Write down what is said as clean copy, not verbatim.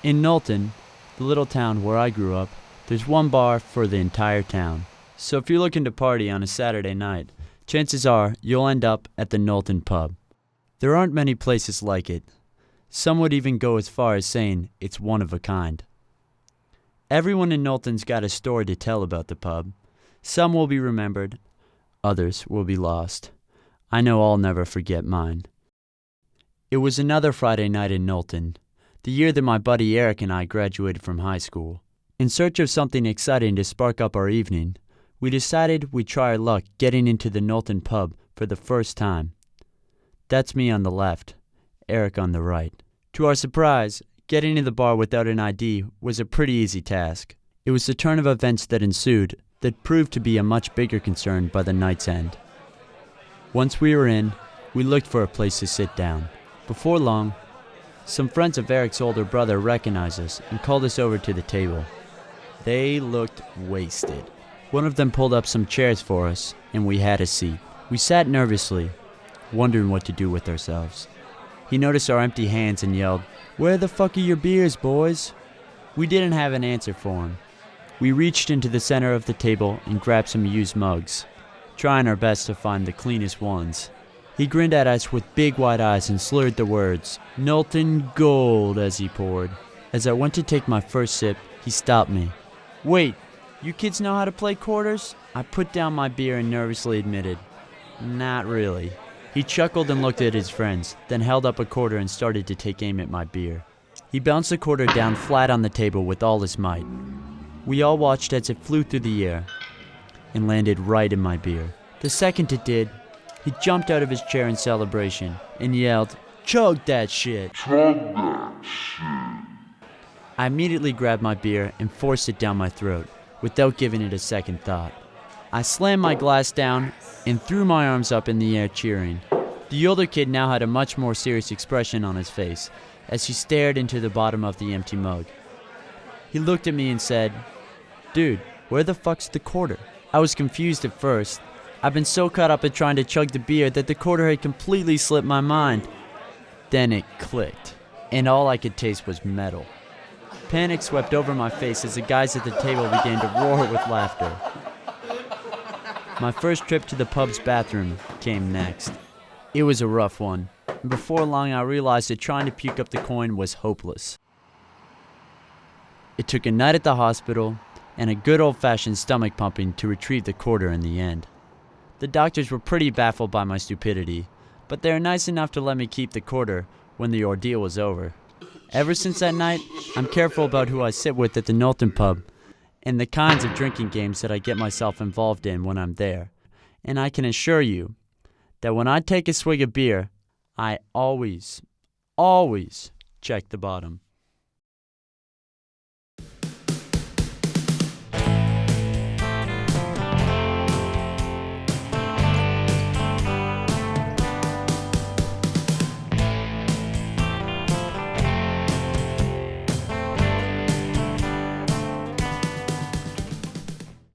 In Knowlton, the little town where I grew up, there's one bar for the entire town. So if you're looking to party on a Saturday night, chances are you'll end up at the Knowlton Pub. There aren't many places like it. Some would even go as far as saying it's one of a kind. Everyone in Knowlton's got a story to tell about the pub. Some will be remembered, others will be lost. I know I'll never forget mine. It was another Friday night in Knowlton, the year that my buddy Eric and I graduated from high school. In search of something exciting to spark up our evening, we decided we'd try our luck getting into the Knowlton Pub for the first time. That's me on the left, Eric on the right. To our surprise, getting into the bar without an ID was a pretty easy task. It was the turn of events that ensued that proved to be a much bigger concern by the night's end. Once we were in, we looked for a place to sit down. Before long, some friends of Eric's older brother recognized us and called us over to the table. They looked wasted. One of them pulled up some chairs for us, and we had a seat. We sat nervously, wondering what to do with ourselves. He noticed our empty hands and yelled, "Where the fuck are your beers, boys?" We didn't have an answer for him. We reached into the center of the table and grabbed some used mugs, trying our best to find the cleanest ones. He grinned at us with big wide eyes and slurred the words, "Knowlton Gold," as he poured. As I went to take my first sip, he stopped me. "Wait, you kids know how to play quarters?" I put down my beer and nervously admitted, "Not really." He chuckled and looked at his friends, then held up a quarter and started to take aim at my beer. He bounced the quarter down flat on the table with all his might. We all watched as it flew through the air and landed right in my beer. The second it did, he jumped out of his chair in celebration and yelled, "Chug that shit!" Chug that shit! I immediately grabbed my beer and forced it down my throat without giving it a second thought. I slammed my glass down and threw my arms up in the air cheering. The older kid now had a much more serious expression on his face as he stared into the bottom of the empty mug. He looked at me and said, "Dude, where the fuck's the quarter?" I was confused at first. I've been so caught up in trying to chug the beer that the quarter had completely slipped my mind. Then it clicked, and all I could taste was metal. Panic swept over my face as the guys at the table began to roar with laughter. My first trip to the pub's bathroom came next. It was a rough one, and before long I realized that trying to puke up the coin was hopeless. It took a night at the hospital and a good old-fashioned stomach pumping to retrieve the quarter in the end. The doctors were pretty baffled by my stupidity, but they were nice enough to let me keep the quarter when the ordeal was over. Ever since that night, I'm careful about who I sit with at the Knowlton Pub and the kinds of drinking games that I get myself involved in when I'm there. And I can assure you that when I take a swig of beer, I always check the bottom.